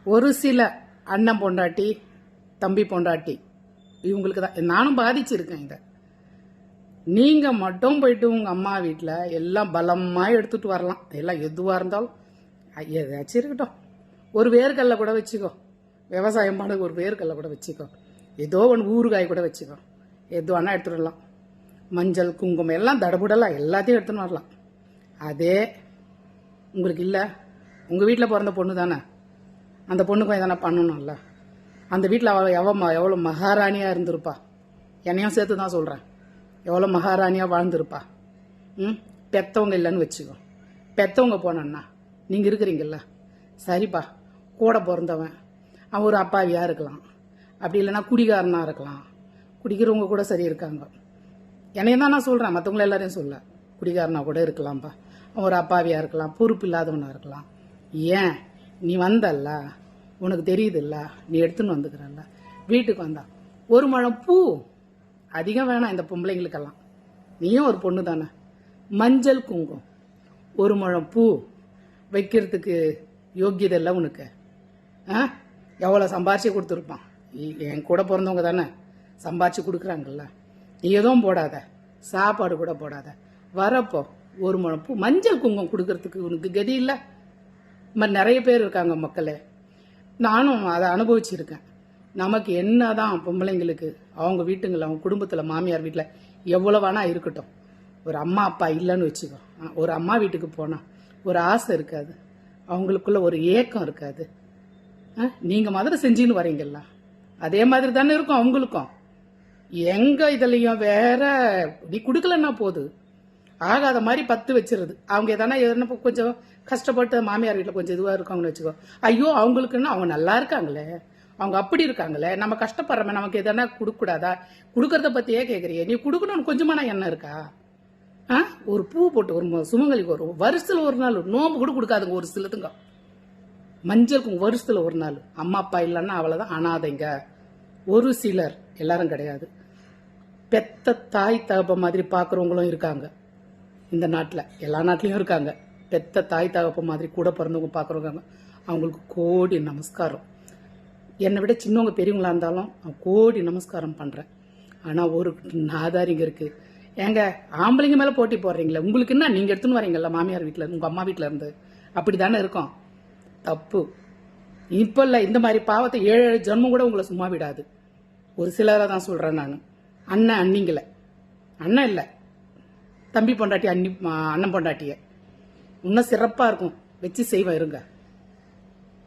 ஒரு சில அண்ணன் பொண்டாட்டி தம்பி பொண்டாட்டி இவங்களுக்கு தான் நானும் பாதிச்சிருக்கேன். இதை நீங்கள் மட்டும் போயிட்டு உங்கள் அம்மா வீட்டில் எல்லாம் பலமாக எடுத்துகிட்டு வரலாம். எல்லாம் எதுவாக இருந்தாலும் ஏதாச்சும் இருக்கட்டும், ஒரு வேர்க்கல்ல கூட வச்சுக்கோ, விவசாயம் பண்ண ஒரு வேர்க்கல்ல கூட வச்சுக்கோ, ஏதோ ஒன்று ஊறுகாய் கூட வச்சுக்கோ, எது வேணா எடுத்துகிட்டு வரலாம். மஞ்சள் குங்குமம் எல்லாம் தடபுடலாம் எல்லாத்தையும் எடுத்துன்னு வரலாம். அதே உங்களுக்கு இல்லை, உங்கள் வீட்டில் பிறந்த பொண்ணு தானே, அந்த பொண்ணுக்கும் எதனா பண்ணணும்ல. அந்த வீட்டில் அவள் எவ்வளோ மகாராணியாக இருந்திருப்பா, என்னையும் சேர்த்து தான் சொல்கிறேன். எவ்வளோ மகாராணியாக வாழ்ந்திருப்பா. பெற்றவங்க இல்லைன்னு வச்சுக்கோ, பெற்றவங்க போனோன்னா நீங்கள் இருக்கிறீங்கல்ல, சரிப்பா, கூட பிறந்தவன் அவன் ஒரு அப்பாவியாக இருக்கலாம், அப்படி இல்லைன்னா குடிகாரனாக இருக்கலாம். குடிக்கிறவங்க கூட சரி இருக்காங்க, என்னையும் தான் நான் சொல்கிறேன், மற்றவங்கள எல்லாரையும் சொல்ல. குடிகாரனா கூட இருக்கலாம்ப்பா, அவன் ஒரு அப்பாவியாக இருக்கலாம், பொறுப்பு இல்லாதவனாக இருக்கலாம். ஏன் நீ வந்தல்ல, உனக்கு தெரியுதுல்ல, நீ எடுத்துன்னு வந்துக்கிறல்ல, வீட்டுக்கு வந்தா ஒரு முழம் பூ அதிகம் வேணாம் இந்த பொம்பளைங்களுக்கெல்லாம். நீயும் ஒரு பொண்ணு தானே, மஞ்சள் குங்குமம் ஒரு முழம் பூ வைக்கிறதுக்கு யோக்கியதை இல்லை உனக்கு. எவ்வளோ சம்பாரிச்சு கொடுத்துருப்பான், என் கூட பிறந்தவங்க தானே சம்பாரிச்சு கொடுக்குறாங்கல்ல. நீ எதுவும் போடாத, சாப்பாடு கூட போடாத, வரப்போ ஒரு முழம் பூ மஞ்சள் குங்குமம் கொடுக்கறதுக்கு உனக்கு கதி இல்லை. இந்த மாதிரி நிறைய பேர் இருக்காங்க மக்களே, நானும் அதை அனுபவிச்சிருக்கேன். நமக்கு என்னதான் பொம்பளைங்களுக்கு அவங்க வீட்டுங்களில் அவங்க குடும்பத்தில் மாமியார் வீட்டில் எவ்வளோ வேணா இருக்கட்டும், ஒரு அம்மா அப்பா இல்லைன்னு வச்சுக்கோ, ஒரு அம்மா வீட்டுக்கு போனால் ஒரு ஆசை இருக்காது, அவங்களுக்குள்ள ஒரு ஏக்கம் இருக்காது. நீங்கள் மாதிரி செஞ்சுன்னு வரீங்கல்ல, அதே மாதிரி தானே இருக்கும் அவங்களுக்கும். எங்க இதுலையும் வேற நீ கொடுக்கலன்னா போது ஆகாத மாதிரி 10 வச்சிருது. அவங்க எதனா கொஞ்சம் கஷ்டப்பட்டு மாமியார் வீட்டில் கொஞ்சம் இதுவாக இருக்காங்கன்னு வச்சுக்கோ, ஐயோ அவங்களுக்குன்னா அவங்க நல்லா இருக்காங்களே, அவங்க அப்படி இருக்காங்களே, நம்ம கஷ்டப்படுறோமே, நமக்கு எதனா கொடுக்கூடாதா, கொடுக்கறத பற்றியே கேட்குறியே, நீ கொடுக்கணும்னு கொஞ்சமான எண்ணம் இருக்கா? ஒரு பூ போட்டு ஒரு சுமங்கலிக்கு ஒரு வருஷத்தில் ஒரு நாள் நோம்பு கூட கொடுக்காதுங்க ஒரு சிலதுங்க. மஞ்சளுக்கும் வருஷத்தில் ஒரு நாள். அம்மா அப்பா இல்லைன்னா அவ்வளோதான் அனாதைங்க. ஒரு சிலர், எல்லாரும் கிடையாது. பெத்த தாய் தகப்ப மாதிரி பார்க்குறவங்களும் இருக்காங்க இந்த நாட்டில், எல்லா நாட்டிலையும் இருக்காங்க. பெத்த தாய் தகப்ப மாதிரி கூட பிறந்தவங்க பார்க்குறவங்க, அவங்களுக்கு கோடி நமஸ்காரம். என்னை விட சின்னவங்க பெரியவங்களா இருந்தாலும் கோடி நமஸ்காரம் பண்ணுறேன். ஆனால் ஒரு நாதாரிங்க இருக்குது. ஏங்க ஆம்பளைங்க மேலே போட்டி போடுறீங்களே, உங்களுக்கு என்ன, நீங்கள் எடுத்துன்னு வரீங்கல்ல மாமியார் வீட்டில் உங்கள் அம்மா வீட்டில் இருந்து, அப்படி தானே இருக்கும். தப்பு. இப்போ இல்லை, இந்த மாதிரி பாவத்தை 7 ஜென்மம் கூட உங்களை சும்மா விடாது. ஒரு சிலரை தான் சொல்கிறேன் நான். அண்ணன் அண்ணிங்களை, அண்ணன் இல்லை தம்பி பொண்டாட்டி, அண்ணன் பொண்டாட்டிய இன்னும் சிறப்பாக இருக்கும், வச்சு செய்வேன் இருங்க.